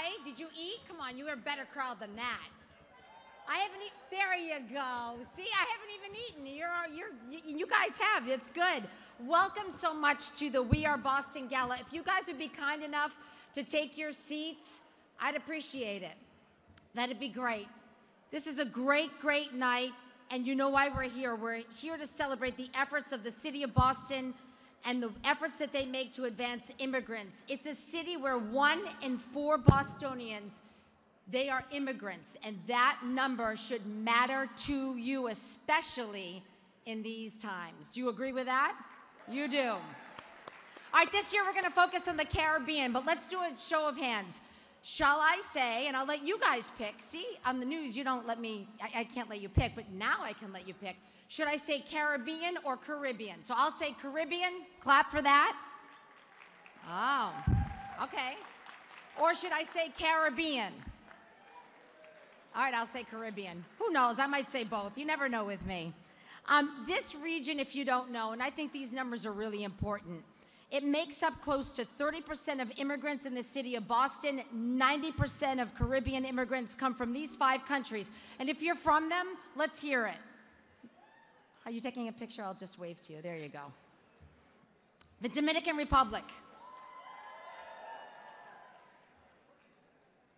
Hi, did you eat? Come on, you are a better crowd than that. I haven't eaten. There you go. See, I haven't even eaten. You guys have. It's good. Welcome so much to the We Are Boston Gala. If you guys would be kind enough to take your seats, I'd appreciate it. That'd be great. This is a great, great night, and you know why we're here. We're here to celebrate the efforts of the city of Boston and the efforts that they make to advance immigrants. It's a city where 1 in 4 Bostonians, they are immigrants, and that number should matter to you, especially in these times. Do you agree with that? You do. All right, this year we're gonna focus on the Caribbean, but let's do a show of hands. Shall I say, and I'll let you guys pick. See, on the news, you don't let me, I can't let you pick, but now I can let you pick. Should I say Caribbean or Caribbean? So I'll say Caribbean, clap for that. Oh, okay. Or should I say Caribbean? All right, I'll say Caribbean. Who knows, I might say both. You never know with me. This region, if you don't know, and I think these numbers are really important, it makes up close to 30% of immigrants in the city of Boston. 90% of Caribbean immigrants come from these 5 countries. And if you're from them, let's hear it. Are you taking a picture? I'll just wave to you. There you go. The Dominican Republic.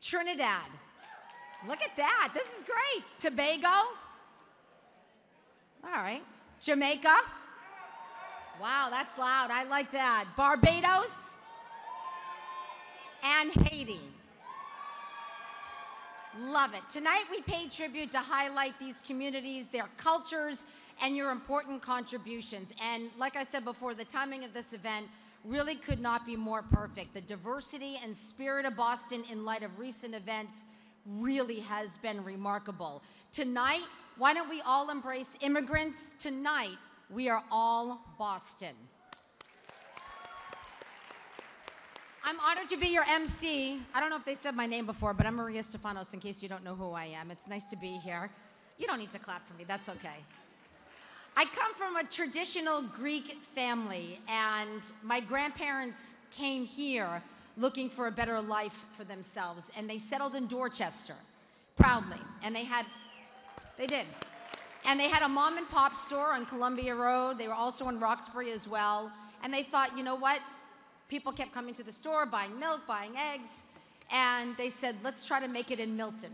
Trinidad. Look at that. This is great. Tobago. All right. Jamaica. Wow, that's loud. I like that. Barbados and Haiti. Love it. Tonight we pay tribute to highlight these communities, their cultures, and your important contributions. And like I said before, the timing of this event really could not be more perfect. The diversity and spirit of Boston in light of recent events really has been remarkable. Tonight, why don't we all embrace immigrants? Tonight, we are all Boston. I'm honored to be your MC. I don't know if they said my name before, but I'm Maria Stefanos, in case you don't know who I am. It's nice to be here. You don't need to clap for me, that's okay. I come from a traditional Greek family, and my grandparents came here looking for a better life for themselves, and they settled in Dorchester, proudly, and they did. And they had a mom and pop store on Columbia Road. They were also in Roxbury as well. And they thought, you know what? People kept coming to the store, buying milk, buying eggs. And they said, let's try to make it in Milton.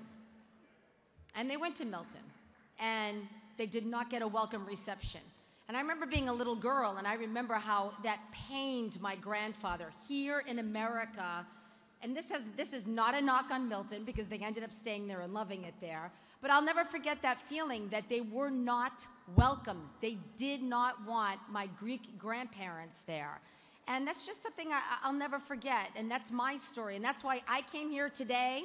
And they went to Milton. And they did not get a welcome reception. And I remember being a little girl, and I remember how that pained my grandfather here in America. And this is not a knock on Milton, because they ended up staying there and loving it there. But I'll never forget that feeling that they were not welcome. They did not want my Greek grandparents there. And that's just something I'll never forget. And that's my story. And that's why I came here today.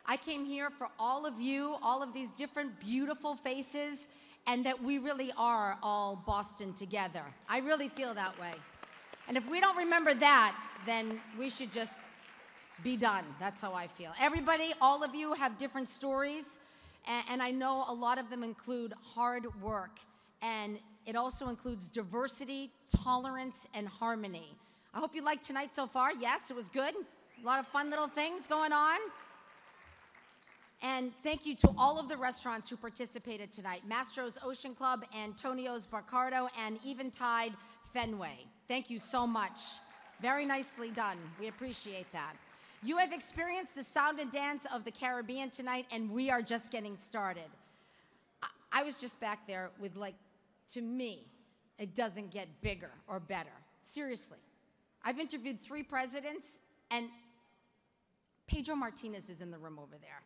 I came here for all of you, all of these different beautiful faces, and that we really are all Boston together. I really feel that way. And if we don't remember that, then we should just be done. That's how I feel. Everybody, all of you have different stories. And I know a lot of them include hard work, and it also includes diversity, tolerance, and harmony. I hope you liked tonight so far. Yes, it was good. A lot of fun little things going on. And thank you to all of the restaurants who participated tonight. Mastro's Ocean Club, Antonio's Barcardo, and Eventide Fenway. Thank you so much. Very nicely done. We appreciate that. You have experienced the sound and dance of the Caribbean tonight, and we are just getting started. I was just back there with, like, to me, it doesn't get bigger or better. Seriously. I've interviewed 3 presidents, and Pedro Martinez is in the room over there.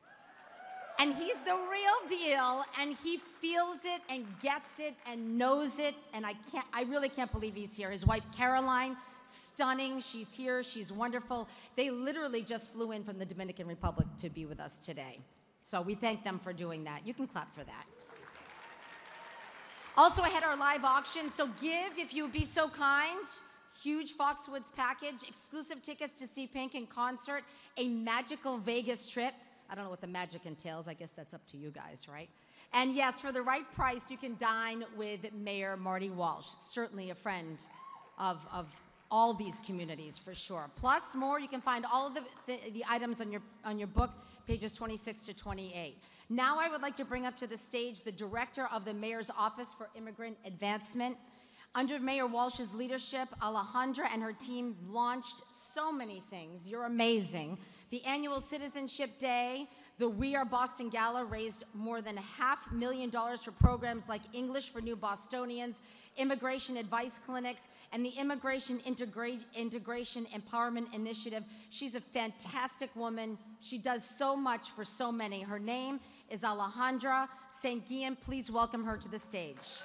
And he's the real deal, and he feels it and gets it and knows it, and I really can't believe he's here. His wife, Caroline, stunning. She's here. She's wonderful. They literally just flew in from the Dominican Republic to be with us today. So we thank them for doing that. You can clap for that. Also, I had our live auction, so give, if you would be so kind, huge Foxwoods package, exclusive tickets to see Pink in concert, a magical Vegas trip. I don't know what the magic entails. I guess that's up to you guys, right? And yes, for the right price, you can dine with Mayor Marty Walsh, certainly a friend of all these communities for sure. Plus more, you can find all of the items on your book, pages 26 to 28. Now I would like to bring up to the stage the director of the Mayor's Office for Immigrant Advancement. Under Mayor Walsh's leadership, Alejandra and her team launched so many things. You're amazing. The annual Citizenship Day, the We Are Boston Gala raised more than $500,000 for programs like English for New Bostonians, immigration advice clinics, and the Immigration Integration Empowerment Initiative. She's a fantastic woman. She does so much for so many. Her name is Alejandra St. Guillen. Please welcome her to the stage.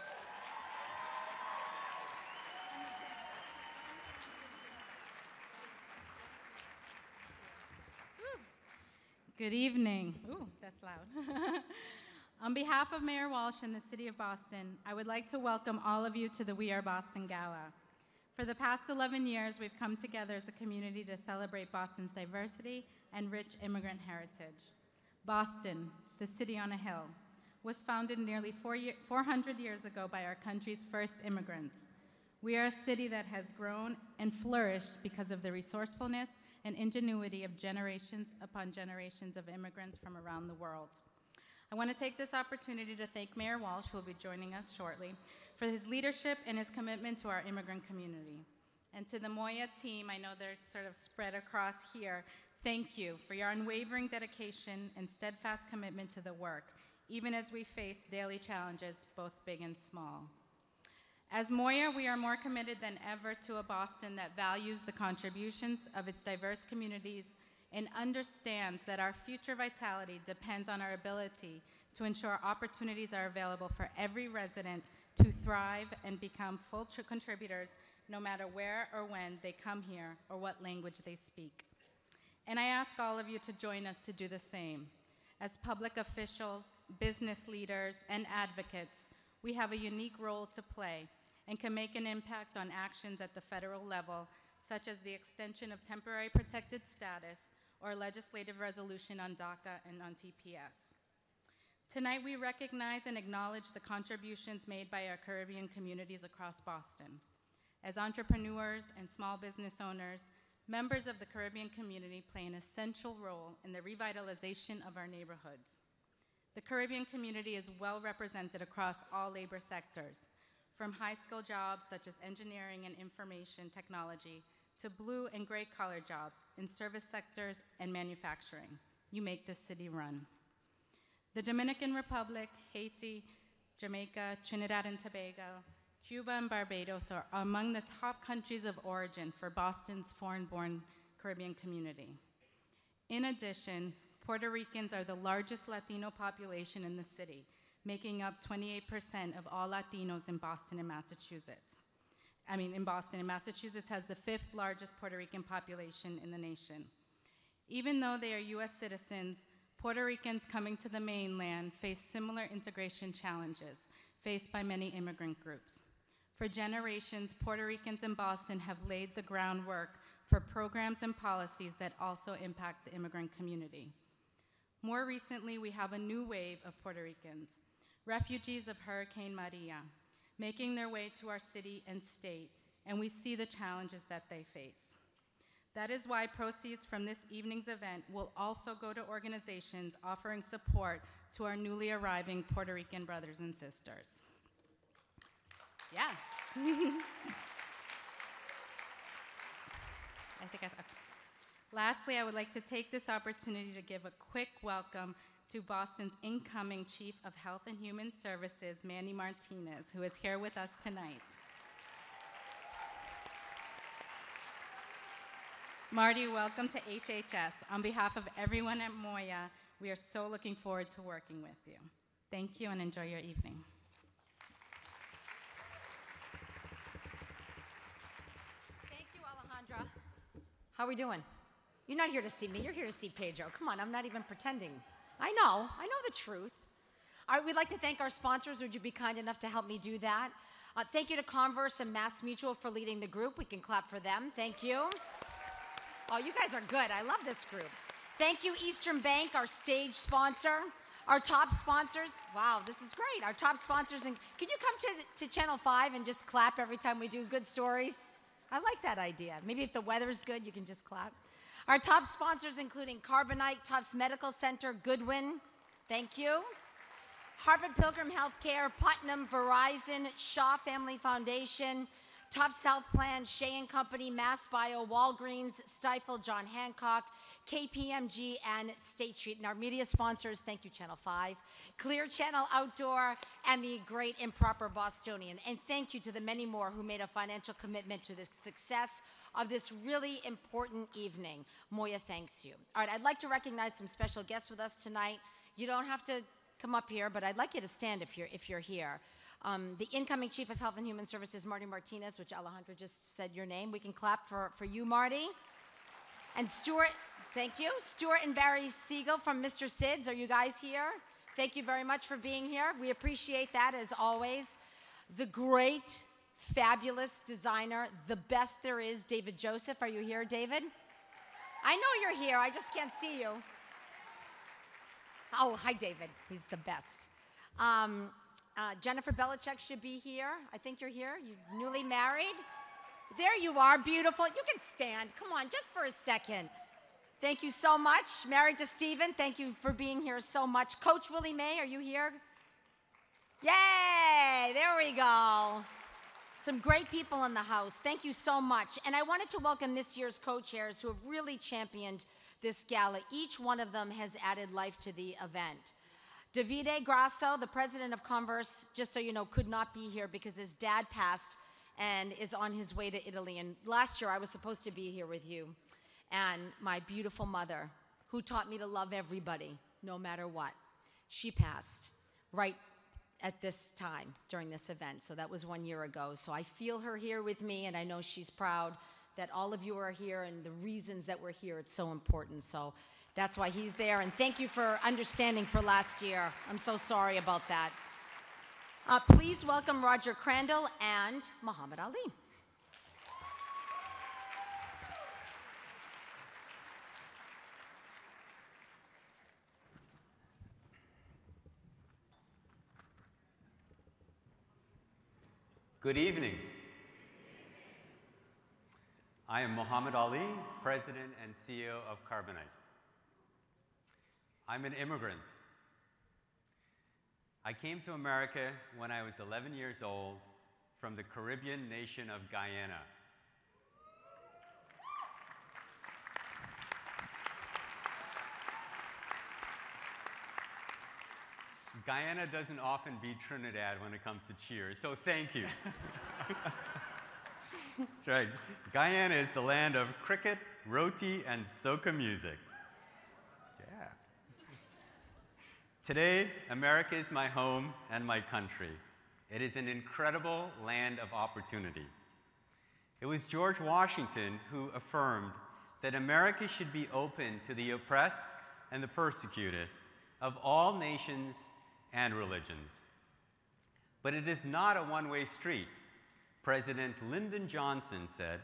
Good evening. Ooh, that's loud. On behalf of Mayor Walsh and the City of Boston, I would like to welcome all of you to the We Are Boston Gala. For the past 11 years, we've come together as a community to celebrate Boston's diversity and rich immigrant heritage. Boston, the city on a hill, was founded nearly 400 years ago by our country's first immigrants. We are a city that has grown and flourished because of the resourcefulness and ingenuity of generations upon generations of immigrants from around the world. I want to take this opportunity to thank Mayor Walsh, who will be joining us shortly, for his leadership and his commitment to our immigrant community. And to the Moya team, I know they're sort of spread across here, thank you for your unwavering dedication and steadfast commitment to the work, even as we face daily challenges, both big and small. As Moya, we are more committed than ever to a Boston that values the contributions of its diverse communities and understands that our future vitality depends on our ability to ensure opportunities are available for every resident to thrive and become full contributors no matter where or when they come here or what language they speak. And I ask all of you to join us to do the same. As public officials, business leaders, and advocates, we have a unique role to play and can make an impact on actions at the federal level, such as the extension of temporary protected status or legislative resolution on DACA and on TPS. Tonight, we recognize and acknowledge the contributions made by our Caribbean communities across Boston. As entrepreneurs and small business owners, members of the Caribbean community play an essential role in the revitalization of our neighborhoods. The Caribbean community is well represented across all labor sectors, from high-skill jobs such as engineering and information technology to blue and gray-collar jobs in service sectors and manufacturing. You make this city run. The Dominican Republic, Haiti, Jamaica, Trinidad and Tobago, Cuba, and Barbados are among the top countries of origin for Boston's foreign-born Caribbean community. In addition, Puerto Ricans are the largest Latino population in the city, making up 28% of all Latinos in Boston and Massachusetts. Massachusetts has the 5th largest Puerto Rican population in the nation. Even though they are US citizens, Puerto Ricans coming to the mainland face similar integration challenges faced by many immigrant groups. For generations, Puerto Ricans in Boston have laid the groundwork for programs and policies that also impact the immigrant community. More recently, we have a new wave of Puerto Ricans, refugees of Hurricane Maria, making their way to our city and state, and we see the challenges that they face. That is why proceeds from this evening's event will also go to organizations offering support to our newly arriving Puerto Rican brothers and sisters. Yeah. Lastly, I would like to take this opportunity to give a quick welcome to Boston's incoming Chief of Health and Human Services, Manny Martinez, who is here with us tonight. Marty, welcome to HHS. On behalf of everyone at Moya, we are so looking forward to working with you. Thank you and enjoy your evening. Thank you, Alejandra. How are we doing? You're not here to see me, you're here to see Pedro. Come on, I'm not even pretending. I know the truth. All right, we'd like to thank our sponsors. Would you be kind enough to help me do that? Thank you to Converse and Mass Mutual for leading the group. We can clap for them. Thank you. Oh, you guys are good. I love this group. Thank you, Eastern Bank, our stage sponsor. Our top sponsors. Wow, this is great. Our top sponsors. And can you come to Channel 5 and just clap every time we do good stories? I like that idea. Maybe if the weather's good, you can just clap. Our top sponsors including Carbonite, Tufts Medical Center, Goodwin, thank you. Harvard Pilgrim Healthcare, Putnam, Verizon, Shaw Family Foundation, Tufts Health Plan, Shea & Company, Mass Bio, Walgreens, Stifel, John Hancock, KPMG, and State Street. And our media sponsors, thank you, Channel 5, Clear Channel Outdoor, and the great Improper Bostonian. And thank you to the many more who made a financial commitment to the success of this really important evening. Moya thanks you. All right, I'd like to recognize some special guests with us tonight. You don't have to come up here, but I'd like you to stand if you're here. The incoming Chief of Health and Human Services, Marty Martinez, which Alejandra just said your name. We can clap for you, Marty. And Stuart, thank you. Stuart and Barry Siegel from Mr. Sid's. Are you guys here? Thank you very much for being here. We appreciate that as always. The great, fabulous designer, the best there is, David Joseph. Are you here, David? I know you're here. I just can't see you. Oh, hi, David. He's the best. Jennifer Belichick should be here. I think you're here. You're newly married. There you are, beautiful. You can stand. Come on, just for a second. Thank you so much. Married to Stephen, thank you for being here so much. Coach Willie May, are you here? Yay, there we go. Some great people in the house. Thank you so much. And I wanted to welcome this year's co-chairs who have really championed this gala. Each one of them has added life to the event. Davide Grasso, the president of Converse, just so you know, could not be here because his dad passed and is on his way to Italy. And last year, I was supposed to be here with you. And my beautiful mother, who taught me to love everybody, no matter what, she passed right at this time during this event. So that was 1 year ago. So I feel her here with me, and I know she's proud that all of you are here, and the reasons that we're here, it's so important. So that's why he's there, and thank you for understanding for last year. I'm so sorry about that. Please welcome Roger Crandall and Muhammad Ali. Good evening. I am Muhammad Ali, President and CEO of Carbonite. I'm an immigrant. I came to America when I was 11 years old from the Caribbean nation of Guyana. Guyana doesn't often beat Trinidad when it comes to cheers, so thank you. That's right. Guyana is the land of cricket, roti, and soca music. Yeah. Today, America is my home and my country. It is an incredible land of opportunity. It was George Washington who affirmed that America should be open to the oppressed and the persecuted of all nations and religions. But it is not a one-way street. President Lyndon Johnson said,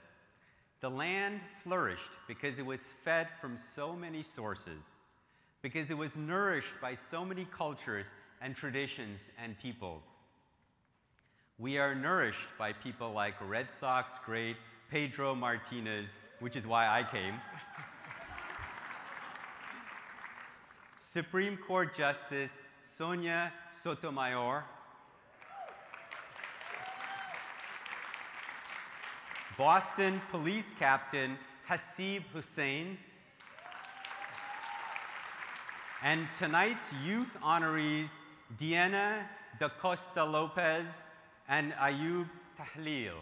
"The land flourished because it was fed from so many sources, because it was nourished by so many cultures and traditions and peoples. We are nourished by people like Red Sox great Pedro Martinez, which is why I came, Supreme Court Justice Sonia Sotomayor, Boston Police Captain Hasib Hussain, and tonight's youth honorees Diana Da Costa Lopez and Ayub Tahlil.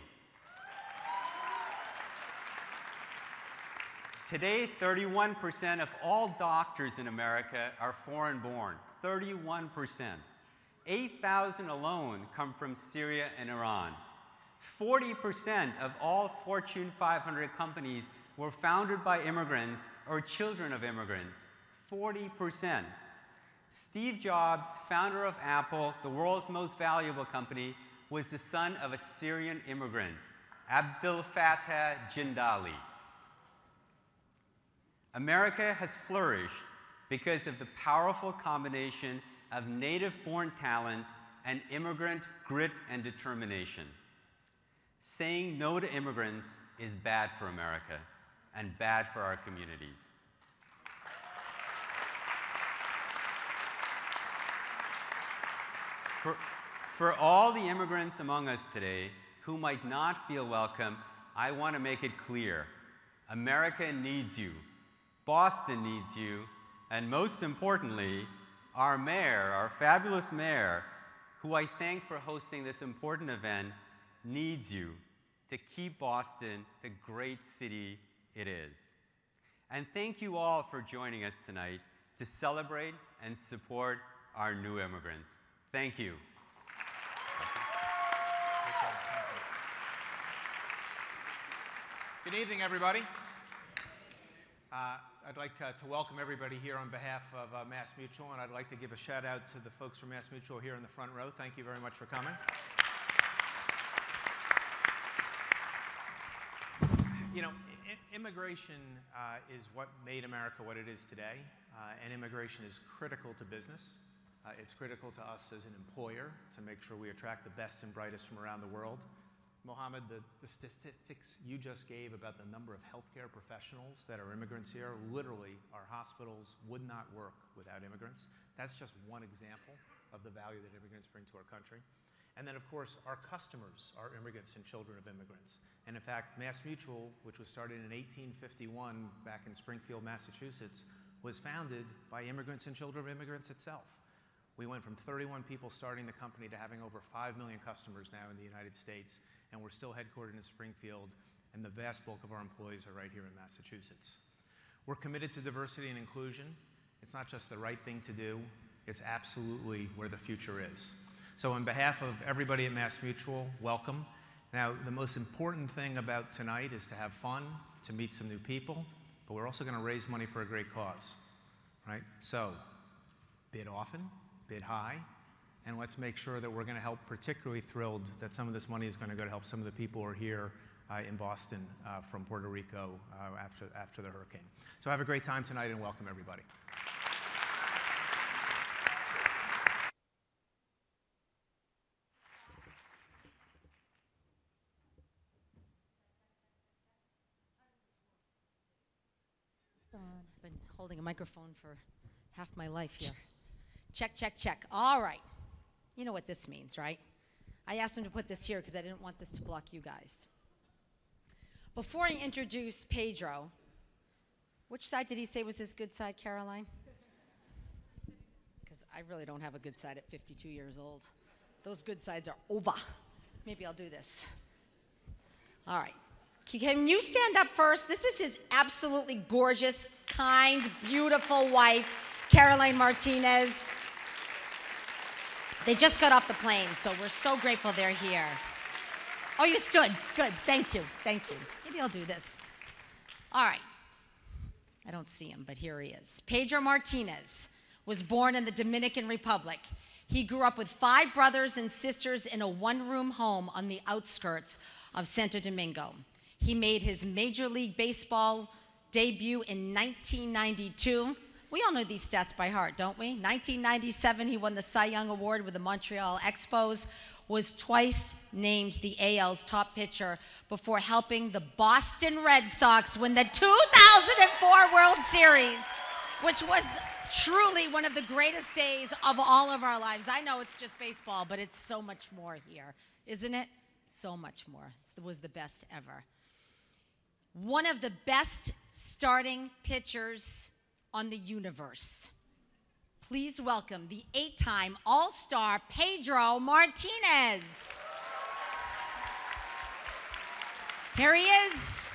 Today, 31% of all doctors in America are foreign-born, 31%. 8,000 alone come from Syria and Iran. 40% of all Fortune 500 companies were founded by immigrants or children of immigrants. 40%. Steve Jobs, founder of Apple, the world's most valuable company, was the son of a Syrian immigrant, Abdel Fattah Jindali. America has flourished because of the powerful combination of native-born talent and immigrant grit and determination. Saying no to immigrants is bad for America and bad for our communities. For all the immigrants among us today who might not feel welcome, I want to make it clear. America needs you. Boston needs you. And most importantly, our mayor, our fabulous mayor, who I thank for hosting this important event, needs you to keep Boston the great city it is. And thank you all for joining us tonight to celebrate and support our new immigrants. Thank you. Good evening, everybody. I'd like to welcome everybody here on behalf of MassMutual, and I'd like to give a shout out to the folks from MassMutual here in the front row. Thank you very much for coming. You know, immigration is what made America what it is today, and immigration is critical to business. It's critical to us as an employer to make sure we attract the best and brightest from around the world. Mohammed, the statistics you just gave about the number of healthcare professionals that are immigrants here, literally our hospitals would not work without immigrants. That's just one example of the value that immigrants bring to our country. And then, of course, our customers are immigrants and children of immigrants. And in fact, MassMutual, which was started in 1851 back in Springfield, Massachusetts, was founded by immigrants and children of immigrants itself. We went from 31 people starting the company to having over 5 million customers now in the United States, and we're still headquartered in Springfield, and the vast bulk of our employees are right here in Massachusetts. We're committed to diversity and inclusion. It's not just the right thing to do, it's absolutely where the future is. So on behalf of everybody at MassMutual, welcome. Now, the most important thing about tonight is to have fun, to meet some new people, but we're also going to raise money for a great cause, right? So, bid often, bid high, and let's make sure that we're going to help. Particularly thrilled that some of this money is going to go to help some of the people who are here in Boston from Puerto Rico after the hurricane. So have a great time tonight and welcome everybody. I've been holding a microphone for half my life here. Check, check, check. All right. You know what this means, right? I asked him to put this here because I didn't want this to block you guys. Before I introduce Pedro, which side did he say was his good side, Caroline? Because I really don't have a good side at 52 years old. Those good sides are over. Maybe I'll do this. All right. Can you stand up first? This is his absolutely gorgeous, kind, beautiful wife, Caroline Martinez. They just got off the plane, so we're so grateful they're here. Oh, you stood. Good. Thank you. Thank you. Maybe I'll do this. All right. I don't see him, but here he is. Pedro Martinez was born in the Dominican Republic. He grew up with 5 brothers and sisters in a one-room home on the outskirts of Santo Domingo. He made his Major League Baseball debut in 1992. We all know these stats by heart, don't we? 1997, he won the Cy Young Award with the Montreal Expos, was twice named the AL's top pitcher before helping the Boston Red Sox win the 2004 World Series, which was truly one of the greatest days of all of our lives. I know it's just baseball, but it's so much more here, isn't it? So much more. It was the best ever. One of the best starting pitchers on the universe. Please welcome the 8-time All-Star Pedro Martinez. Here he is.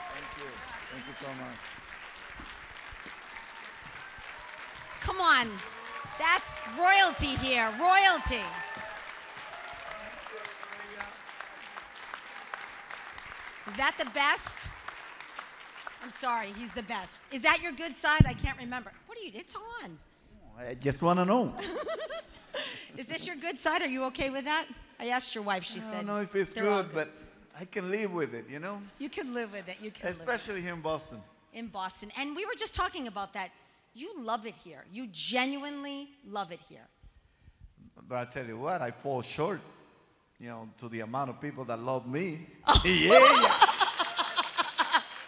Thank you. Thank you so much. Come on. That's royalty here, royalty. Is that the best? I'm sorry, he's the best. Is that your good side? I can't remember. What are you, it's on. I just want to know. Is this your good side? Are you okay with that? I asked your wife, she said. I don't know if it's good, but I can live with it, you know? You can live with it, you can Especially here in Boston. In Boston. And we were just talking about that. You love it here. You genuinely love it here. But I tell you what, I fall short, to the amount of people that love me.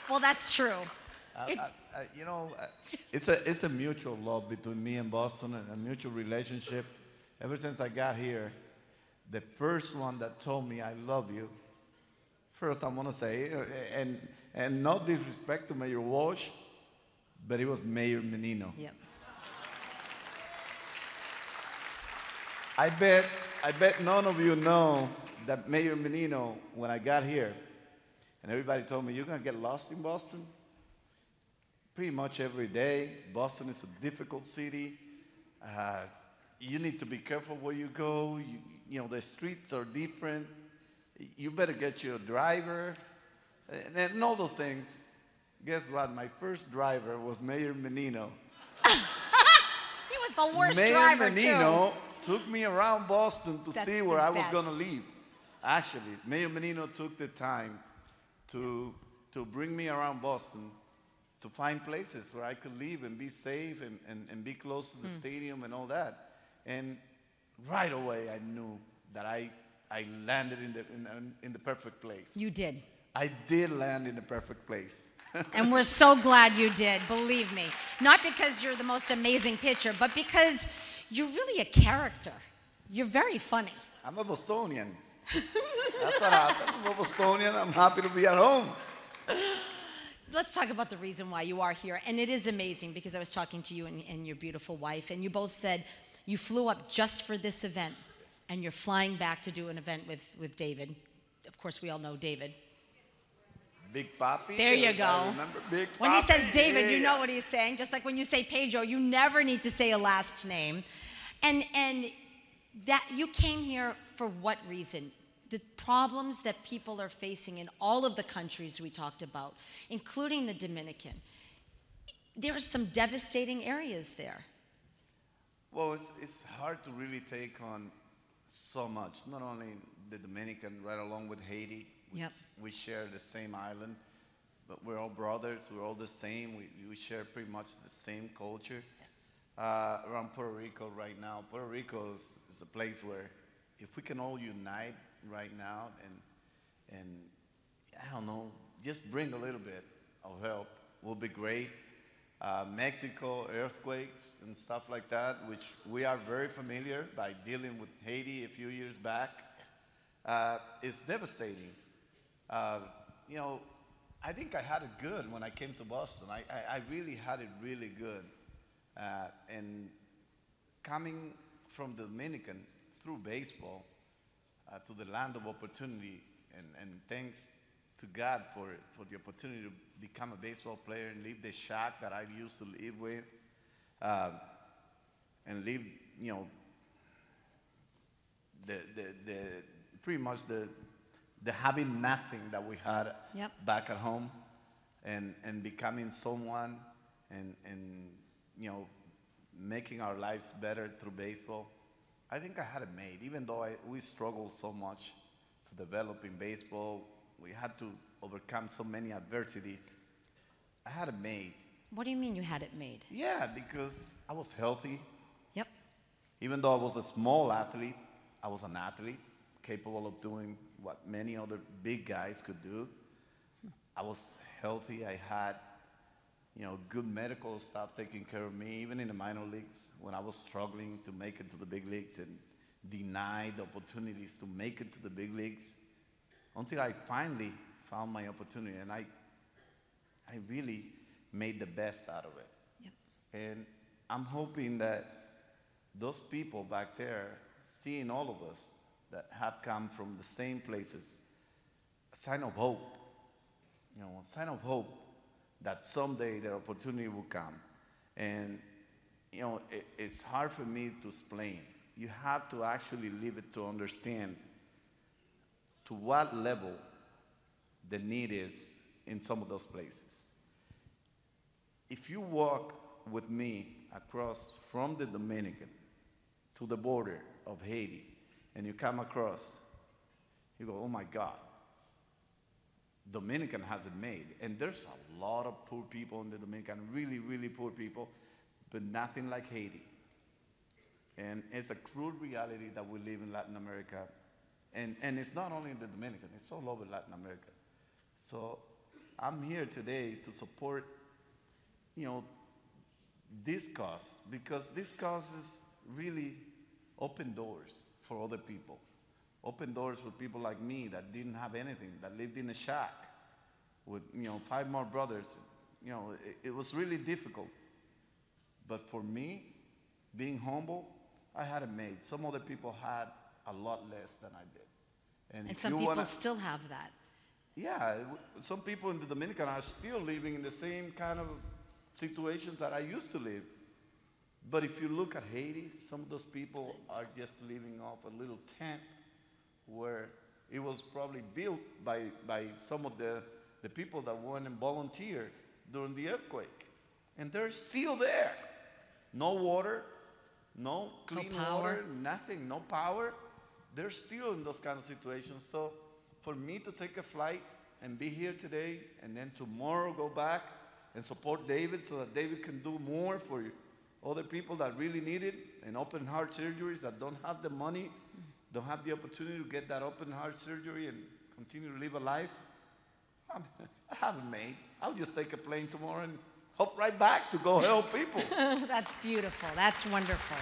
Well, that's true. It's a mutual love between me and Boston, and a mutual relationship. Ever since I got here, the first one that told me I love you, first I want to say, and no disrespect to Mayor Walsh, but it was Mayor Menino. Yep. I bet none of you know that Mayor Menino, when I got here, and everybody told me, you're going to get lost in Boston? Pretty much every day. Boston is a difficult city. You need to be careful where you go. The streets are different. You better get you a driver. And all those things. Guess what? My first driver was Mayor Menino. He was the worst driver, Mayor Menino took me around Boston to That's see the where I was best. going to live. Actually, Mayor Menino took the time to bring me around Boston to find places where I could live and be safe and be close to the stadium and all that. And right away, I knew that I landed in the perfect place. You did. I did land in the perfect place. And we're so glad you did, believe me. Not because you're the most amazing pitcher, but because you're really a character. You're very funny. I'm a Bostonian. That's what happened. I'm a Bostonian. I'm happy to be at home. Let's talk about the reason why you are here. And it is amazing because I was talking to you and your beautiful wife, and you both said you flew up just for this event, and you're flying back to do an event with David. Of course, we all know David. Big Papi. There you go. I remember Big Papi. When he says David, you Yeah. know what he's saying. Just like when you say Pedro, you never need to say a last name. And that you came here for what reason? The problems that people are facing in all of the countries we talked about, including the Dominican. There are some devastating areas there. Well, it's hard to really take on so much. Not only the Dominican, right along with Haiti. Yep. We share the same island, but we're all brothers. We're all the same. We share pretty much the same culture. Around Puerto Rico right now, Puerto Rico is a place where if we can all unite right now and I don't know, just bring a little bit of help will be great. Mexico, earthquakes and stuff like that, which we are very familiar by dealing with Haiti a few years back, is devastating. I think I had it good when I came to Boston. I really had it really good. And coming from the Dominican through baseball to the land of opportunity, and thanks to God for the opportunity to become a baseball player and leave the shack that I used to live with, and leave, the pretty much the having nothing that we had Yep. back at home, and becoming someone, and making our lives better through baseball. I think I had it made, even though we struggled so much to develop in baseball. We had to overcome so many adversities. I had it made. What do you mean you had it made? Yeah, because I was healthy. Yep. Even though I was a small athlete, I was an athlete capable of doing what many other big guys could do. I was healthy. I had, good medical staff taking care of me, even in the minor leagues when I was struggling to make it to the big leagues and denied opportunities to make it to the big leagues, until I finally found my opportunity, and I really made the best out of it. Yep. And I'm hoping that those people back there, seeing all of us that have come from the same places, a sign of hope, a sign of hope that someday their opportunity will come. And, it's hard for me to explain. You have to actually live it to understand to what level the need is in some of those places. If you walk with me across from the Dominican to the border of Haiti, and you come across, you go, oh my God, Dominican has it made. And there's a lot of poor people in the Dominican, really, really poor people, but nothing like Haiti. And it's a cruel reality that we live in Latin America. And it's not only in the Dominican, it's all over Latin America. So I'm here today to support, this cause, because this cause is really open doors for other people. Open doors for people like me that didn't have anything, that lived in a shack with, 5 more brothers. It was really difficult. But for me, being humble, I had it made. Some other people had a lot less than I did. And some people still have that. Yeah, some people in the Dominican are still living in the same kind of situations that I used to live. But if you look at Haiti, some of those people are just living off a little tent where it was probably built by some of the people that went and volunteered during the earthquake. And they're still there. No water, no clean water, nothing, no power. They're still in those kind of situations. So for me to take a flight and be here today and then tomorrow go back and support David so that David can do more for other people that really need it, and open heart surgeries that don't have the money, don't have the opportunity to get that open heart surgery and continue to live a life, I haven't made. I'll just take a plane tomorrow and hop right back to go help people. That's beautiful. That's wonderful.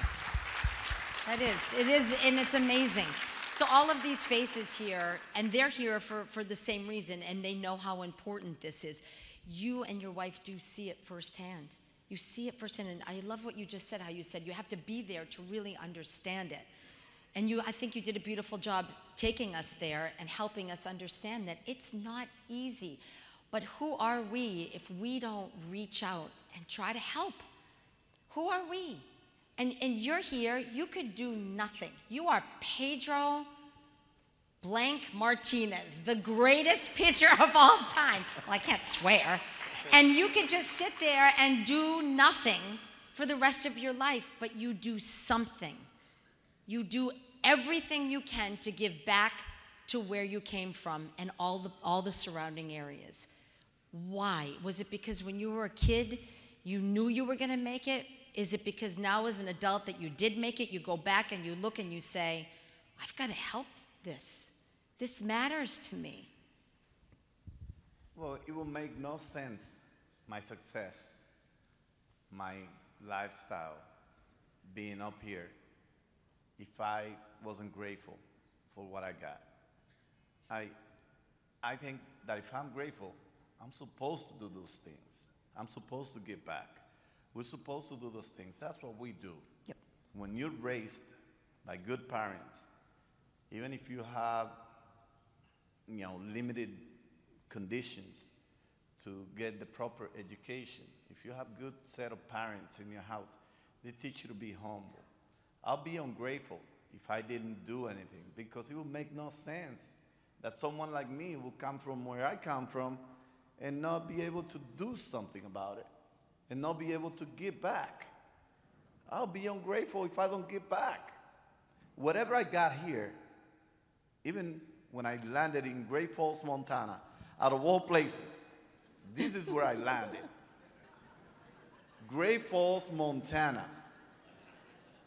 That is. It is, and it's amazing. So all of these faces here, and they're here for the same reason, and they know how important this is. You and your wife do see it firsthand. You see it firsthand, and I love what you just said, how you said you have to be there to really understand it. And I think you did a beautiful job taking us there and helping us understand that it's not easy. But who are we if we don't reach out and try to help? Who are we? And you're here, you could do nothing. You are Pedro blank Martinez, the greatest pitcher of all time. Well, I can't swear. And you could just sit there and do nothing for the rest of your life, but you do something. You do everything you can to give back to where you came from and all the surrounding areas. Why? Was it because when you were a kid, you knew you were going to make it? Is it because now as an adult that you did make it, you go back and you look and you say, I've got to help this. This matters to me. Well, it will make no sense, my success, my lifestyle, being up here, if I wasn't grateful for what I got. I think that if I'm grateful, I'm supposed to do those things. I'm supposed to give back. We're supposed to do those things. That's what we do. Yep. When you're raised by good parents, even if you have, limited conditions to get the proper education, if you have good set of parents in your house, they teach you to be humble. I'll be ungrateful if I didn't do anything, because it will make no sense that someone like me will come from where I come from and not be able to do something about it and not be able to give back. I'll be ungrateful if I don't give back. Whatever I got here, even when I landed in Great Falls, Montana, out of all places, this is where I landed. Great Falls, Montana.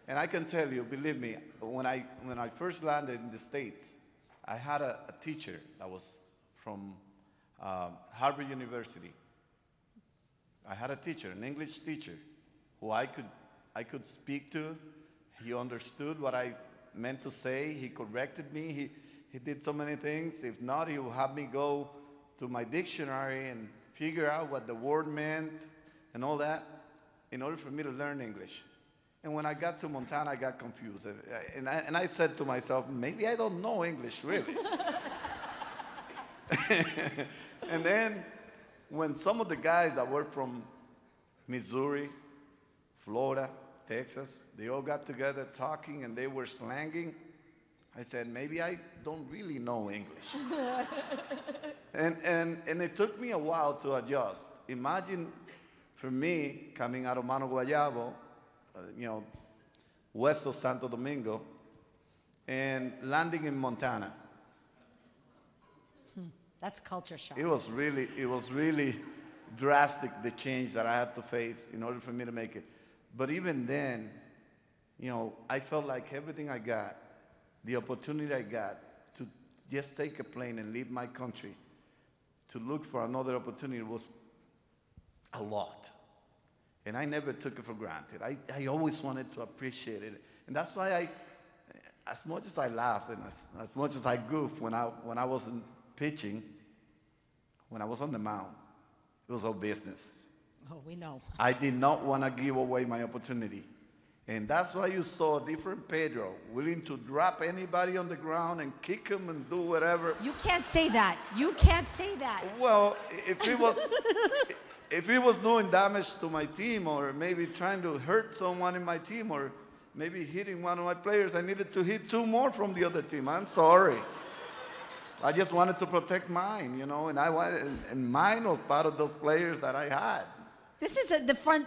And I can tell you, believe me, when I first landed in the States, I had a teacher that was from Harvard University. I had a teacher, an English teacher, who I could speak to. He understood what I meant to say. He corrected me. He did so many things. If not, he would have me go to my dictionary and figure out what the word meant and all that in order for me to learn English. And when I got to Montana, I got confused. And I said to myself, maybe I don't know English, really. And then when some of the guys that were from Missouri, Florida, Texas, they all got together talking and they were slanging, I said, maybe I don't really know English. and it took me a while to adjust. Imagine for me coming out of Mano Guayabo, west of Santo Domingo, and landing in Montana. That's culture shock. It was really drastic, the change that I had to face in order for me to make it. But even then, I felt like everything I got, the opportunity I got to just take a plane and leave my country to look for another opportunity was a lot. And I never took it for granted. I always wanted to appreciate it. And that's why as much as I laugh and as much as I goof when I wasn't pitching, when I was on the mound, it was all business. Oh, we know. I did not want to give away my opportunity. And that's why you saw a different Pedro, willing to drop anybody on the ground and kick him and do whatever. You can't say that. You can't say that. Well, if he was doing damage to my team or maybe trying to hurt someone in my team or maybe hitting one of my players, I needed to hit 2 more from the other team. I'm sorry. I just wanted to protect mine, and mine was part of those players that I had. This is the front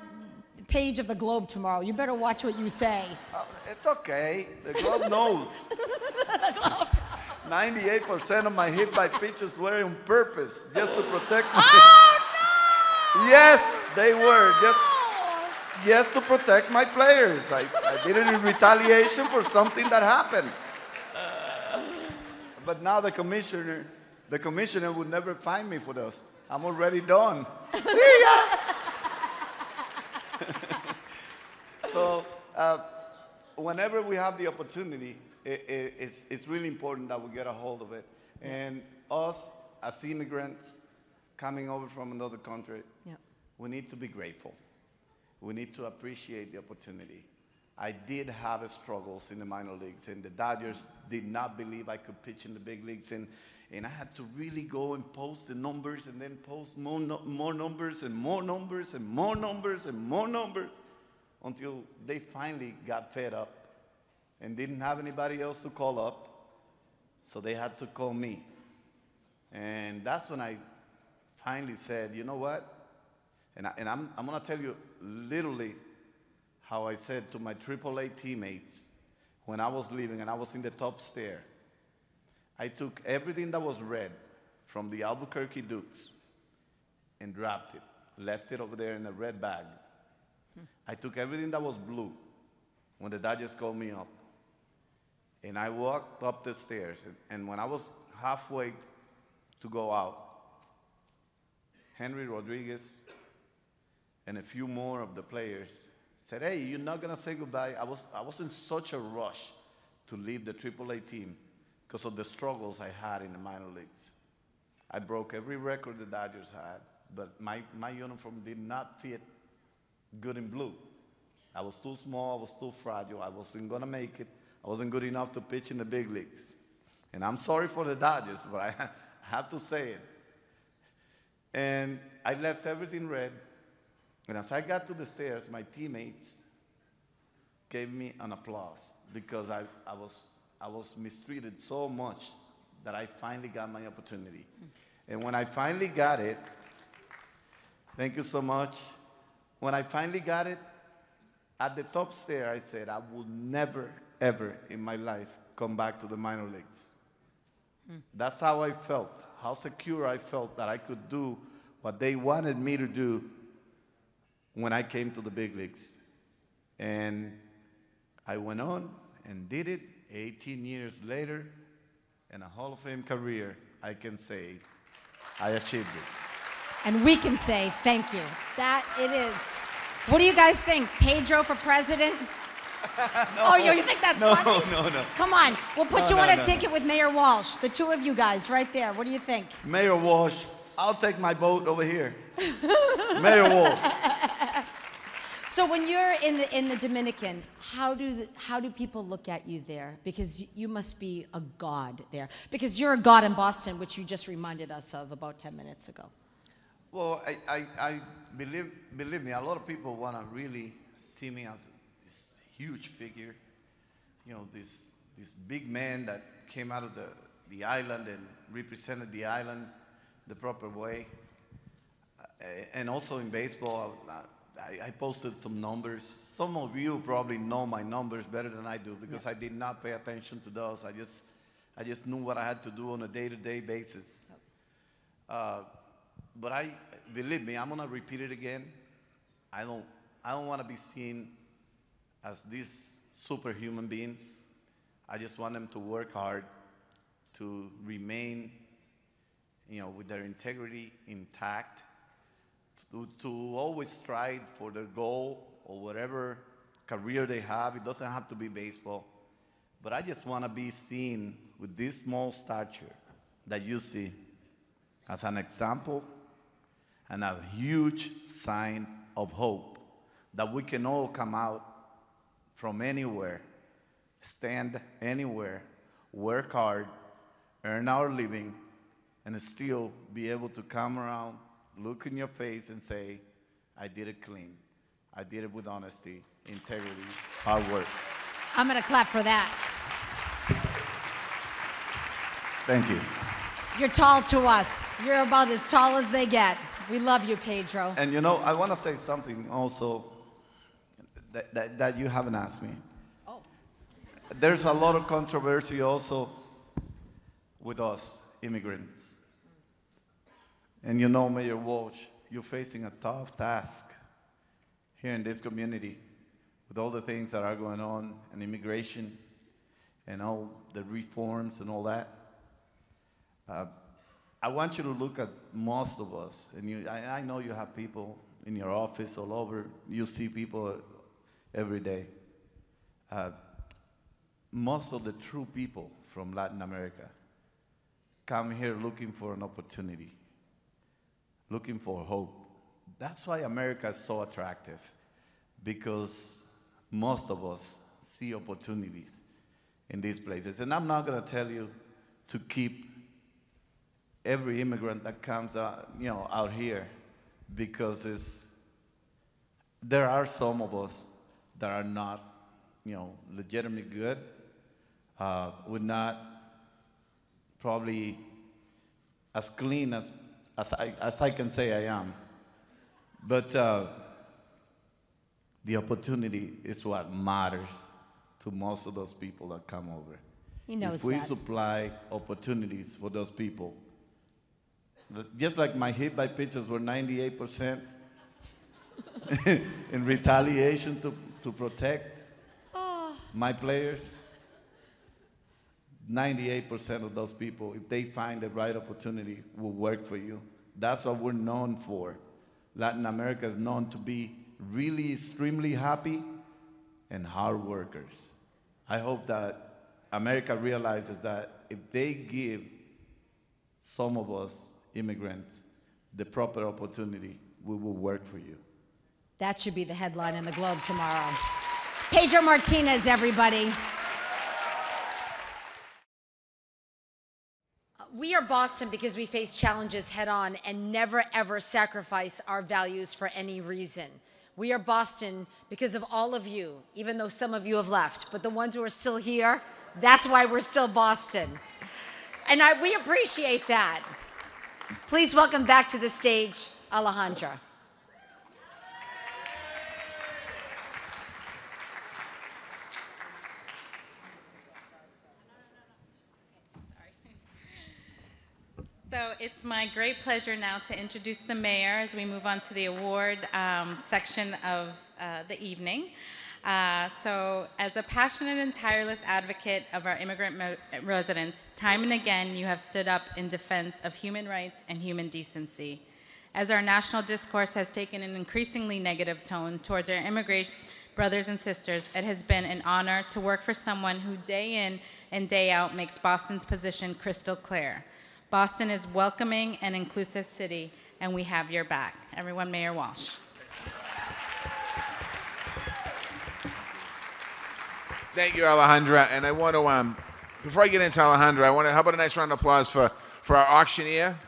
page of the Globe tomorrow. You better watch what you say. It's okay. The Globe knows. 98% of my hit-by pitches were on purpose, just to protect me. Oh, no! Yes, they were. Just to protect my players. I did it in retaliation for something that happened. But now the commissioner would never find me for this. I'm already done. See ya! So whenever we have the opportunity, it's really important that we get a hold of it. And us, as immigrants coming over from another country, we need to be grateful. We need to appreciate the opportunity. I did have struggles in the minor leagues, and the Dodgers did not believe I could pitch in the big leagues. And I had to really go and post the numbers and then post more numbers and more numbers and more numbers and more numbers until they finally got fed up and didn't have anybody else to call up. So they had to call me. And that's when I finally said, you know what? And I'm going to tell you literally how I said to my AAA teammates when I was leaving and I was in the top stair. I took everything that was red from the Albuquerque Dukes and dropped it, left it over there in a red bag. I took everything that was blue when the Dodgers called me up. And I walked up the stairs. And when I was halfway to go out, Henry Rodriguez and a few more of the players said, hey, you're not going to say goodbye. I was in such a rush to leave the AAA team because of the struggles I had in the minor leagues. I broke every record the Dodgers had, but my uniform did not fit good in blue. I was too small, I was too fragile, I wasn't going to make it. I wasn't good enough to pitch in the big leagues. And I'm sorry for the Dodgers, but I have to say it. And I left everything red. And as I got to the stairs, my teammates gave me an applause because I was mistreated so much that I finally got my opportunity. And when I finally got it, thank you so much. When I finally got it, at the top stair, I said, I will never, ever in my life come back to the minor leagues. That's how I felt, how secure I felt that I could do what they wanted me to do when I came to the big leagues. And I went on and did it. 18 years later, in a Hall of Fame career, I can say I achieved it. And we can say thank you. That it is. What do you guys think? Pedro for president? No. Oh, you think that's funny? No. Come on. We'll put you No, on a no. ticket with Mayor Walsh. The two of you guys right there. What do you think? Mayor Walsh, I'll take my boat over here. Mayor Walsh. So when you're in the Dominican, how do people look at you there? Because you must be a god there. Because you're a god in Boston, which you just reminded us of about 10 minutes ago. Well, I believe me, a lot of people want to really see me as this huge figure, this big man that came out of the island and represented the island the proper way. And also in baseball, I posted some numbers. Some of you probably know my numbers better than I do because I did not pay attention to those. I just knew what I had to do on a day-to-day basis. But believe me, I'm gonna repeat it again. I don't want to be seen as this superhuman being. I just want them to work hard, to remain, with their integrity intact, to always strive for their goal or whatever career they have. It doesn't have to be baseball. But I just want to be seen with this small stature that you see as an example and a huge sign of hope that we can all come out from anywhere, stand anywhere, work hard, earn our living, and still be able to come around, look in your face and say, I did it clean. I did it with honesty, integrity, hard work. I'm going to clap for that. Thank you. You're tall to us. You're about as tall as they get. We love you, Pedro. And I want to say something also that you haven't asked me. Oh. There's a lot of controversy also with us immigrants. And Mayor Walsh, you're facing a tough task here in this community with all the things that are going on and immigration and all the reforms and all that. I want you to look at most of us, and I know you have people in your office all over. You see people every day. Most of the true people from Latin America come here looking for an opportunity, looking for hope. That's why America is so attractive, because most of us see opportunities in these places. And I'm not going to tell you to keep every immigrant that comes out, out here, because there are some of us that are not, legitimately good, would not probably as clean as I can say I am. But the opportunity is what matters to most of those people that come over. He knows if we that. supply opportunities for those people, just like my hit-by pitches were 98% in retaliation to protect my players, 98% of those people, if they find the right opportunity, will work for you. That's what we're known for. Latin America is known to be really extremely happy and hard workers. I hope that America realizes that if they give some of us immigrants the proper opportunity, we will work for you. That should be the headline in the Globe tomorrow. Pedro Martinez, everybody. We are Boston because we face challenges head on and never ever sacrifice our values for any reason. We are Boston because of all of you, even though some of you have left, but the ones who are still here, that's why we're still Boston. And we appreciate that. Please welcome back to the stage, Alejandra. So it's my great pleasure now to introduce the mayor as we move on to the award section of the evening. So as a passionate and tireless advocate of our immigrant residents, time and again you have stood up in defense of human rights and human decency. As our national discourse has taken an increasingly negative tone towards our immigrant brothers and sisters, it has been an honor to work for someone who day in and day out makes Boston's position crystal clear. Boston is welcoming and inclusive city, and we have your back. Everyone, Mayor Walsh. Thank you, Alejandra. And I want to, before I get into Alejandra, how about a nice round of applause for our auctioneer?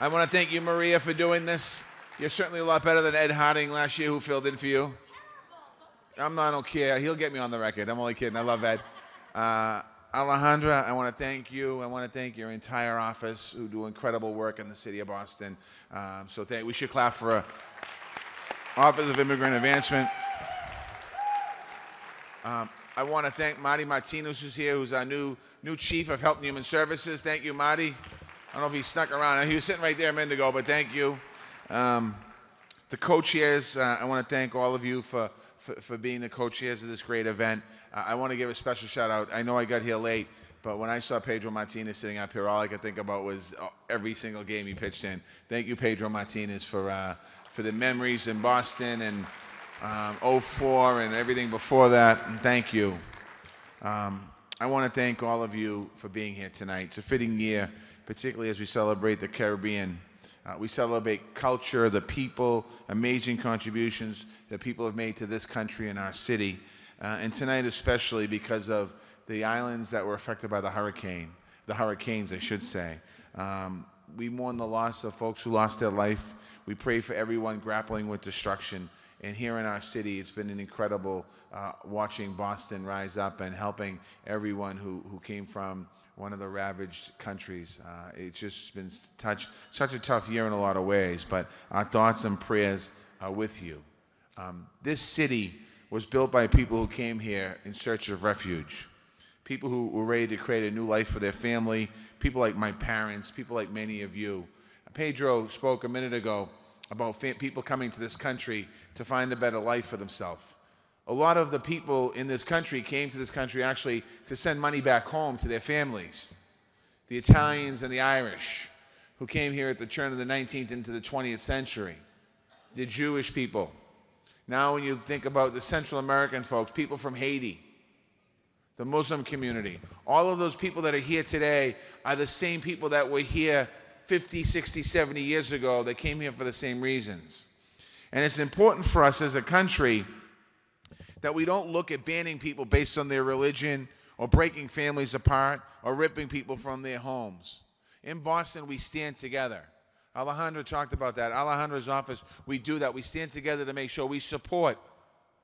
I want to thank you, Maria, for doing this. You're certainly a lot better than Ed Harding last year, who filled in for you. I don't care. He'll get me on the record. I'm only kidding. I love Ed. Alejandra, I want to thank you. I want to thank your entire office, who do incredible work in the city of Boston. We should clap for Office of Immigrant Advancement. I want to thank Marty Martinez, who's here, who's our new Chief of Health and Human Services. Thank you, Marty. I don't know if he snuck around. He was sitting right there a minute ago, but thank you. The co-chairs, I want to thank all of you for for being the co-chairs of this great event. I want to give a special shout out. I know I got here late, but when I saw Pedro Martinez sitting up here, all I could think about was every single game he pitched in. Thank you, Pedro Martinez, for the memories in Boston and 04 and everything before that. And thank you. I want to thank all of you for being here tonight. It's a fitting year, particularly as we celebrate the Caribbean. We celebrate culture, the people, amazing contributions that people have made to this country and our city. And tonight especially because of the islands that were affected by the hurricanes, I should say. We mourn the loss of folks who lost their life. We pray for everyone grappling with destruction. And here in our city, it's been an incredible watching Boston rise up and helping everyone who came from one of the ravaged countries. It's just been such a tough year in a lot of ways, but our thoughts and prayers are with you. This city was built by people who came here in search of refuge, people who were ready to create a new life for their family, people like my parents, people like many of you. Pedro spoke a minute ago about people coming to this country to find a better life for themselves. A lot of the people in this country came to this country actually to send money back home to their families. The Italians and the Irish, who came here at the turn of the 19th into the 20th century. The Jewish people. Now when you think about the Central American folks, people from Haiti, the Muslim community, all of those people that are here today are the same people that were here 50, 60, 70 years ago. They came here for the same reasons. And it's important for us as a country that we don't look at banning people based on their religion or breaking families apart or ripping people from their homes. In Boston, we stand together. Alejandro talked about that. Alejandro's office, we do that. We stand together to make sure we support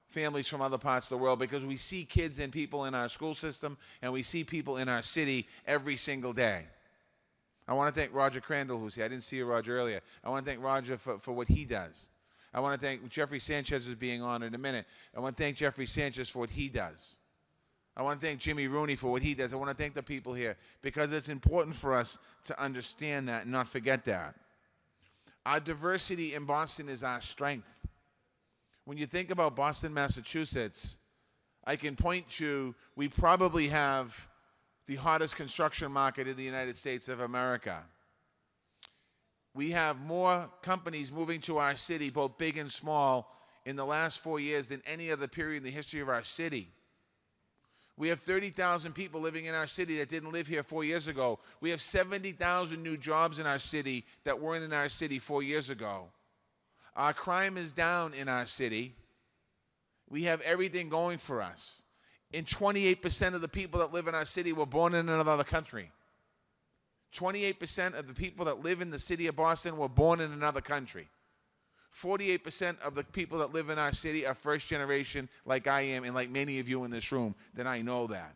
families from other parts of the world because we see kids and people in our school system and we see people in our city every single day. I want to thank Roger Crandall, who's here. I didn't see you, Roger, earlier. I want to thank Roger for what he does. I want to thank Jeffrey Sanchez is being on in a minute. I want to thank Jeffrey Sanchez for what he does. I want to thank Jimmy Rooney for what he does. I want to thank the people here because it's important for us to understand that and not forget that. Our diversity in Boston is our strength. When you think about Boston, Massachusetts, I can point to, we probably have the hottest construction market in the United States of America. We have more companies moving to our city, both big and small, in the last 4 years than any other period in the history of our city. We have 30,000 people living in our city that didn't live here 4 years ago. We have 70,000 new jobs in our city that weren't in our city 4 years ago. Our crime is down in our city. We have everything going for us. And 28% of the people that live in our city were born in another country. 28% of the people that live in the city of Boston were born in another country. 48% of the people that live in our city are first generation, like I am, and like many of you in this room, then I know that.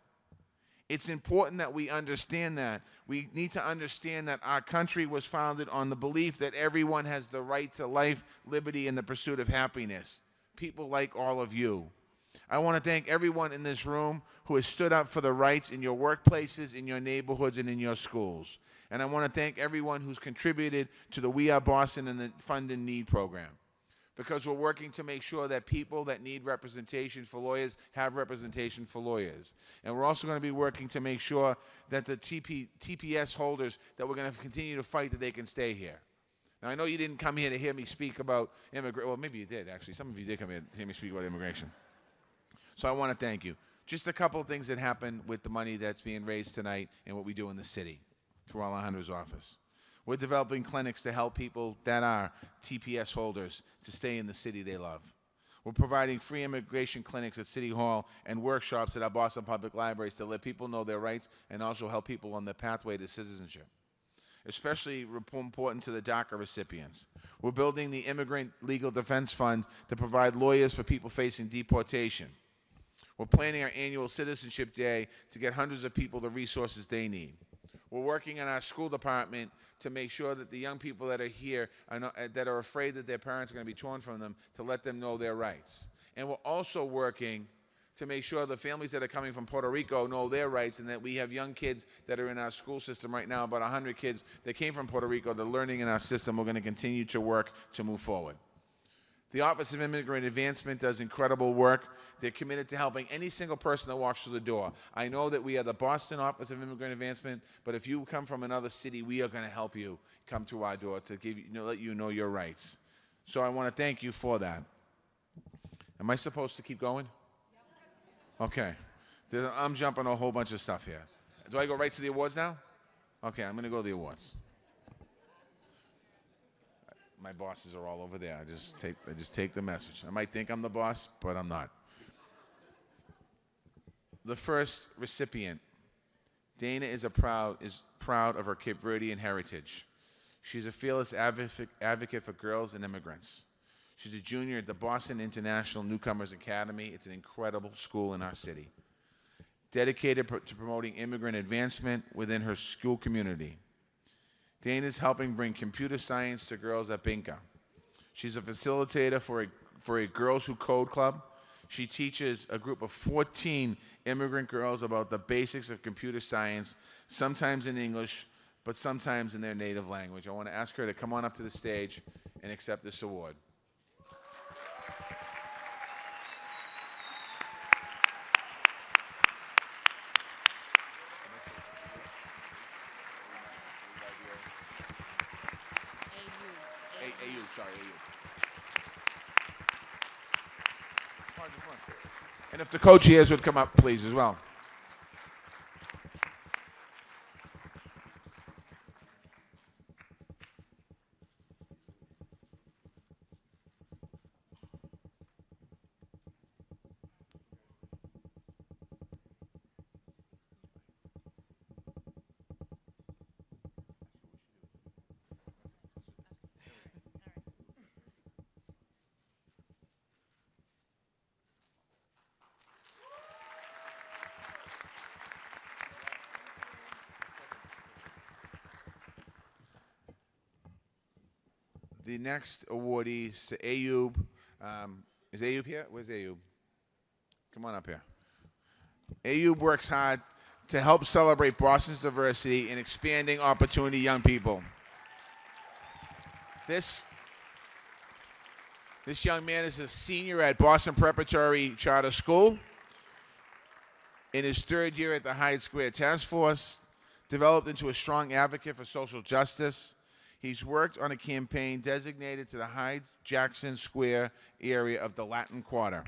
It's important that we understand that. We need to understand that our country was founded on the belief that everyone has the right to life, liberty, and the pursuit of happiness. People like all of you. I want to thank everyone in this room who has stood up for the rights in your workplaces, in your neighborhoods, and in your schools. And I want to thank everyone who's contributed to the We Are Boston and the Fund and Need program, because we're working to make sure that people that need representation for lawyers have representation for lawyers. And we're also going to be working to make sure that the TPS holders, that we're going to continue to fight that they can stay here. Now, I know you didn't come here to hear me speak about immigration. Well, maybe you did, actually. Some of you did come here to hear me speak about immigration. So I want to thank you. Just a couple of things that happened with the money that's being raised tonight and what we do in the city through Alejandro's office. We're developing clinics to help people that are TPS holders to stay in the city they love. We're providing free immigration clinics at City Hall and workshops at our Boston Public Libraries to let people know their rights and also help people on their pathway to citizenship, especially important to the DACA recipients. We're building the Immigrant Legal Defense Fund to provide lawyers for people facing deportation. We're planning our annual Citizenship Day to get hundreds of people the resources they need. We're working in our school department to make sure that the young people that are here that are afraid that their parents are going to be torn from them, to let them know their rights. And we're also working to make sure the families that are coming from Puerto Rico know their rights, and that we have young kids that are in our school system right now, about 100 kids that came from Puerto Rico that are learning in our system. We're going to continue to work to move forward. The Office of Immigrant Advancement does incredible work. They're committed to helping any single person that walks through the door. I know that we are the Boston Office of Immigrant Advancement, but if you come from another city, we are going to help you come through our door to give you, let you know your rights. So I want to thank you for that. Am I supposed to keep going? Okay. I'm jumping a whole bunch of stuff here. Do I go right to the awards now? Okay, I'm going to go to the awards. My bosses are all over there. I just take the message. I might think I'm the boss, but I'm not. The first recipient, Dana is proud of her Cape Verdean heritage. She's a fearless advocate for girls and immigrants. She's a junior at the Boston International Newcomers Academy. It's an incredible school in our city. Dedicated to promoting immigrant advancement within her school community. Dana is helping bring computer science to girls at Binka. She's a facilitator for a Girls Who Code club. She teaches a group of 14 immigrant girls about the basics of computer science, sometimes in English, but sometimes in their native language. I want to ask her to come on up to the stage and accept this award. And if the co-chairs would come up, please, as well. The next awardee is to Ayub. Is Ayub here? Where's Ayub? Come on up here. Ayub works hard to help celebrate Boston's diversity and expanding opportunity young people. This young man is a senior at Boston Preparatory Charter School. In his third year at the Hyde Square Task Force, developed into a strong advocate for social justice. He's worked on a campaign designated to the Hyde-Jackson Square area of the Latin Quarter.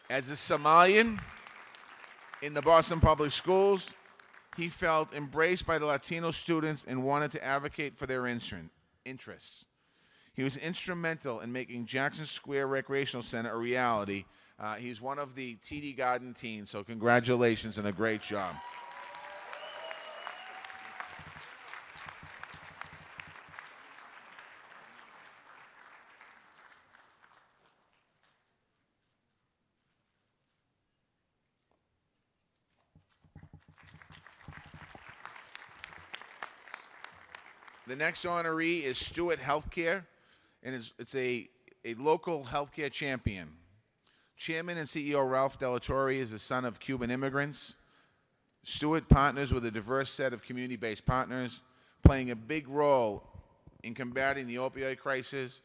As a Somalian in the Boston Public Schools, he felt embraced by the Latino students and wanted to advocate for their interests. He was instrumental in making Jackson Square Recreational Center a reality. He's one of the TD Garden teens, so congratulations and a great job. The next honoree is Stewart Healthcare, and it's a local healthcare champion. Chairman and CEO Ralph Delatorre is the son of Cuban immigrants. Stewart partners with a diverse set of community-based partners, playing a big role in combating the opioid crisis,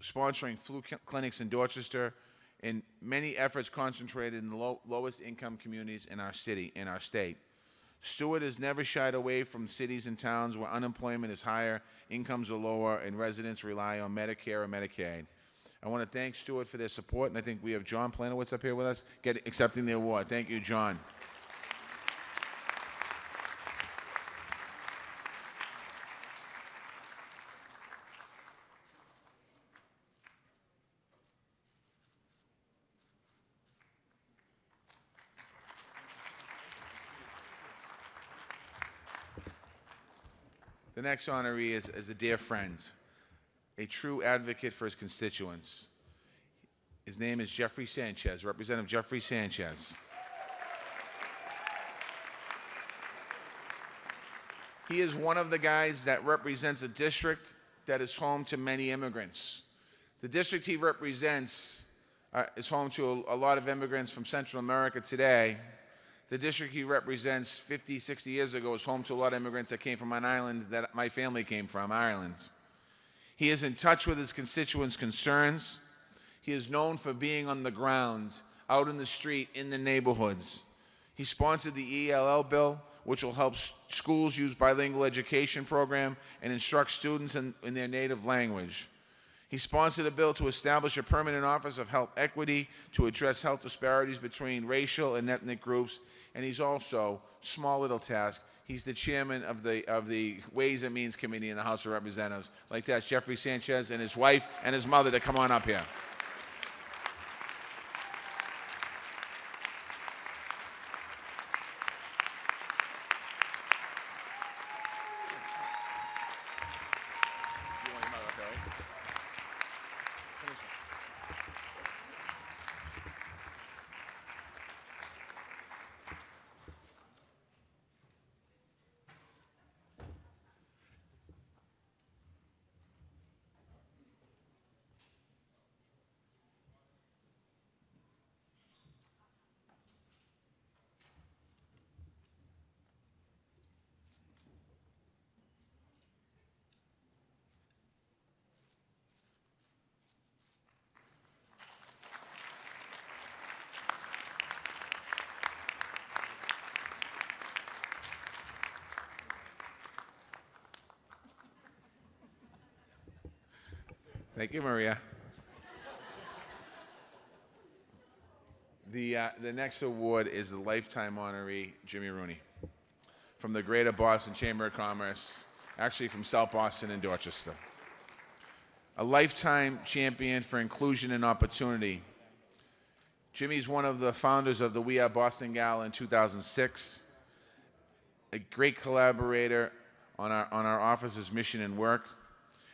sponsoring flu clinics in Dorchester, and many efforts concentrated in the lowest income communities in our city, in our state. Stewart has never shied away from cities and towns where unemployment is higher, incomes are lower, and residents rely on Medicare or Medicaid. I want to thank Stewart for their support, and I think we have John Planowitz up here with us, accepting the award. Thank you, John. The next honoree is a dear friend, a true advocate for his constituents. His name is Jeffrey Sanchez, Representative Jeffrey Sanchez. He is one of the guys that represents a district that is home to many immigrants. The district he represents is home to a lot of immigrants from Central America today. The district he represents 50, 60 years ago was home to a lot of immigrants that came from an island that my family came from, Ireland. He is in touch with his constituents' concerns. He is known for being on the ground, out in the street, in the neighborhoods. He sponsored the ELL bill, which will help schools use bilingual education program and instruct students in their native language. He sponsored a bill to establish a permanent office of health equity to address health disparities between racial and ethnic groups. And he's also, small little task, he's the chairman of the Ways and Means Committee in the House of Representatives. I'd like to ask Jeffrey Sanchez and his wife and his mother to come on up here. Thank you, Maria. The next award is the Lifetime Honoree, Jimmy Rooney, from the Greater Boston Chamber of Commerce, actually from South Boston and Dorchester. A lifetime champion for inclusion and opportunity. Jimmy's one of the founders of the We Are Boston Gala in 2006, a great collaborator on our office's mission and work,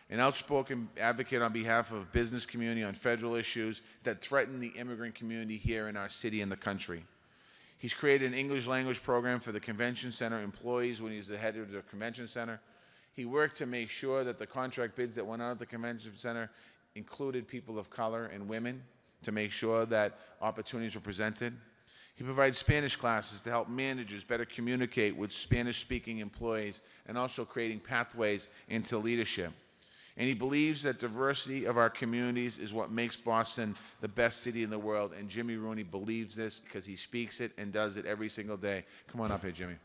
an outspoken advocate on behalf of business community on federal issues that threaten the immigrant community here in our city and the country. He's created an English language program for the convention center employees when he was the head of the convention center. He worked to make sure that the contract bids that went out at the convention center included people of color and women to make sure that opportunities were presented. He provides Spanish classes to help managers better communicate with Spanish-speaking employees and also creating pathways into leadership. And he believes that diversity of our communities is what makes Boston the best city in the world. And Jimmy Rooney believes this because he speaks it and does it every single day. Come on up here, Jimmy.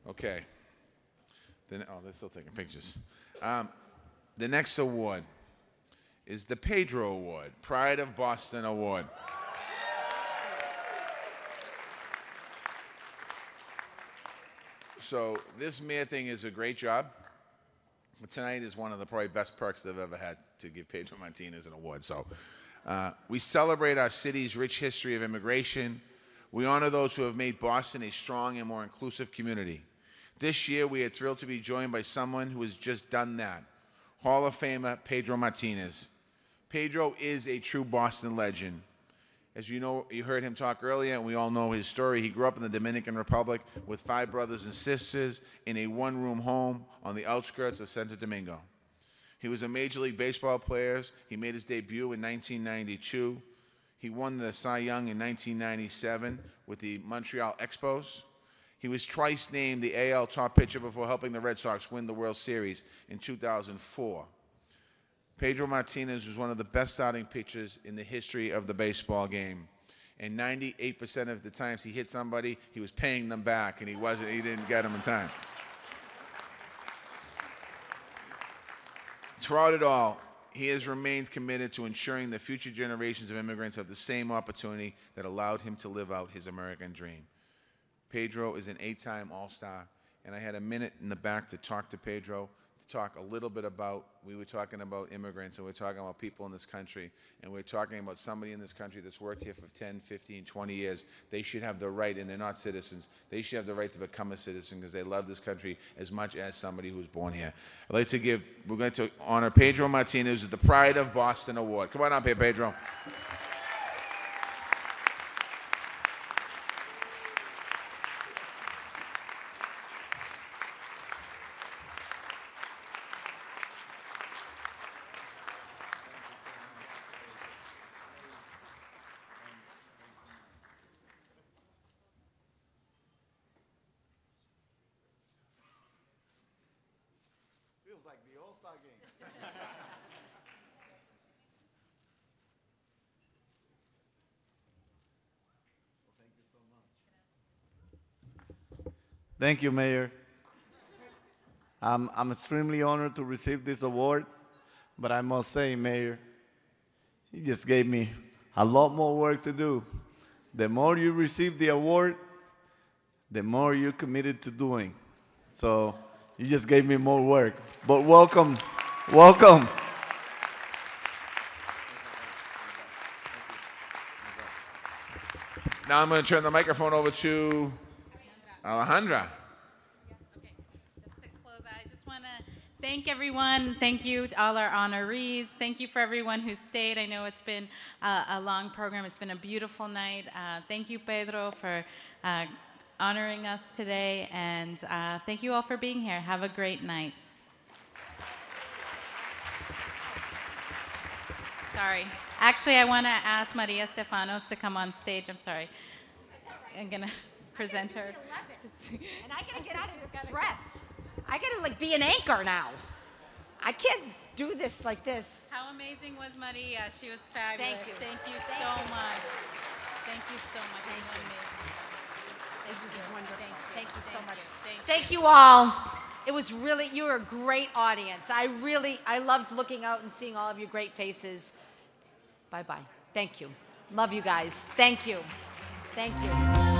Okay. Then, oh, they're still taking pictures. The next award is the Pedro Award, Pride of Boston Award. So this mayor thing is a great job, but tonight is one of the probably best perks they've ever had to give Pedro Martinez an award. So we celebrate our city's rich history of immigration. We honor those who have made Boston a strong and more inclusive community. This year, we are thrilled to be joined by someone who has just done that, Hall of Famer Pedro Martinez. Pedro is a true Boston legend. As you know, you heard him talk earlier, and we all know his story. He grew up in the Dominican Republic with 5 brothers and sisters in a one-room home on the outskirts of Santo Domingo. He was a Major League Baseball player. He made his debut in 1992. He won the Cy Young in 1997 with the Montreal Expos. He was twice named the AL top pitcher before helping the Red Sox win the World Series in 2004. Pedro Martinez was one of the best starting pitchers in the history of the baseball game. And 98% of the times he hit somebody, he was paying them back, and he didn't get them in time. Throughout it all, he has remained committed to ensuring that future generations of immigrants have the same opportunity that allowed him to live out his American dream. Pedro is an 8-time All-Star, and I had a minute in the back to talk to Pedro to talk a little bit about, we were talking about immigrants, and we're talking about people in this country, and we're talking about somebody in this country that's worked here for 10, 15, 20 years. They should have the right, and they're not citizens, they should have the right to become a citizen because they love this country as much as somebody who's born here. I'd like to we're going to honor Pedro Martinez with the Pride of Boston Award. Come on up here, Pedro. Feels like the All-Star game. Thank you, Mayor. I'm extremely honored to receive this award, but I must say, Mayor, you just gave me a lot more work to do. The more you receive the award, the more you're committed to doing. So you just gave me more work. But welcome, welcome. Now I'm going to turn the microphone over to Alejandra. Okay, just to close out, I just want to thank everyone. Thank you to all our honorees. Thank you for everyone who stayed. I know it's been a long program. It's been a beautiful night. Thank you, Pedro, for honoring us today. And thank you all for being here. Have a great night. Sorry. Actually, I want to ask Maria Stefanos to come on stage. I'm sorry. I'm going to present her. And I gotta get out of this dress. I gotta like be an anchor now. I can't do this like this. How amazing was Maria? She was fabulous. Thank you. Thank you so much. Thank you so much. Thank you. Amazing. This was wonderful. Thank you. Thank you so much. Thank you. Thank you all. It was really, you were a great audience. I loved looking out and seeing all of your great faces. Bye-bye. Thank you. Love you guys. Thank you. Thank you.